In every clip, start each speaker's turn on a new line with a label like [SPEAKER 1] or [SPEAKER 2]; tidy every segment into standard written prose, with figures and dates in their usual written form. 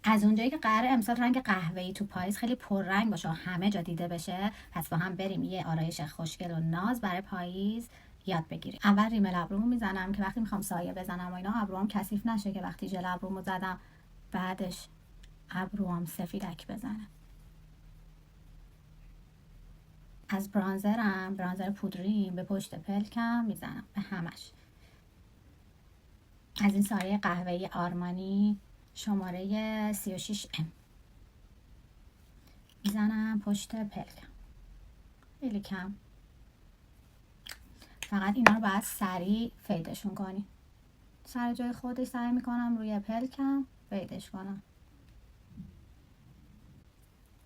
[SPEAKER 1] از اونجایی که قراره امسال رنگ قهوه‌ای تو پاییز خیلی پررنگ باشه و همه جا دیده بشه، پس با هم بریم یه آرایش خوشگل و ناز برای پاییز یاد بگیریم. اول ریمل ابرومو میزنم که وقتی میخوام سایه بزنم و اینا ابروام کثیف نشه، که وقتی ژل ابرومو زدم بعدش ابروام سفیدک بزنه. از برانزر پودریم به پشت پلکم میزنم به همش. از این سایه قهوه‌ای آرمانی شماره 36M میزنم پشت پلکم، خیلی کم. فقط اینا رو باید سریع فیدشون کنی. سر جای خودش سعی میکنم روی پلکم فیدش کنم.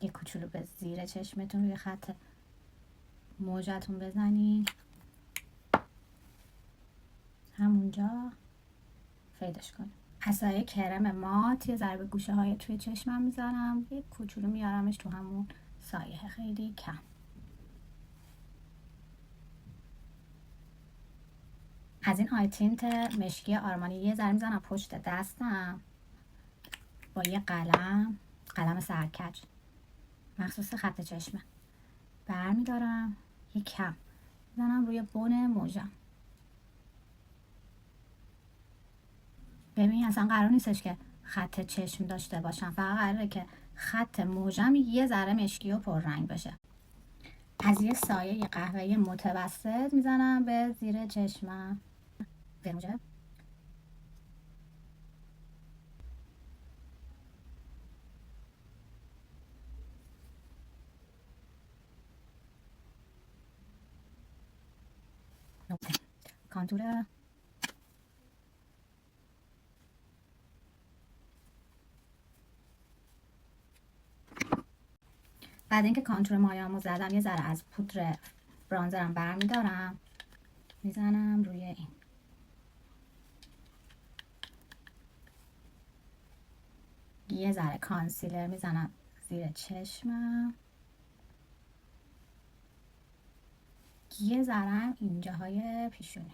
[SPEAKER 1] یه کوچولو به زیر چشمتون روی خط موجتون بزنی، همونجا فیدش کنی. عصای کرم مات یه ذره به گوشه های توی چشمم میذارم، یه کوچولو میارمش تو همون سایه، خیلی کم. از این آی تینت مشکی آرمانی یه ذره میزنم پشت دستم با یه قلم سرکج مخصوص خط چشمه، برمیدارم یه کم میزنم روی بن موجم. ببین اصلا قرار نیستش که خط چشم داشته باشم، فقط قراره که خط موجم یه ذره مشکی و پررنگ بشه. از یه سایه قهوه‌ای متوسط میزنم به زیر چشمم به موجه. کانتور بعد اینکه کانتور مایه‌مو زدم یه ذره از پودر برانزرم برمیدارم میزنم روی این. یه ذره کانسیلر میزنم زیر چشمم، یه ذره اینجاهای پیشونی،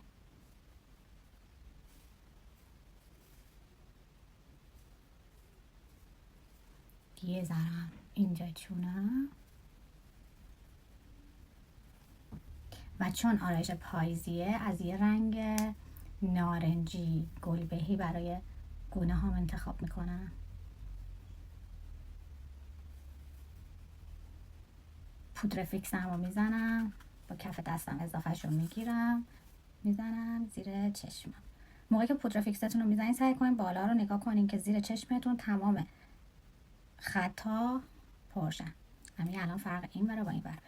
[SPEAKER 1] یه ذره اینجا چونم. و چون آرایش پاییزیه از یه رنگ نارنجی گلبهی برای گونه هام انتخاب میکنم. پودر فیکسم رو میزنم با کف دستم، اضافهش رو میگیرم میزنم زیر چشمم. موقعی که پودر فیکستون رو میزنین سعی کنین بالا رو نگاه کنین که زیر چشمتون تمام خطا پرشن. همین الان فرق این برای با این بر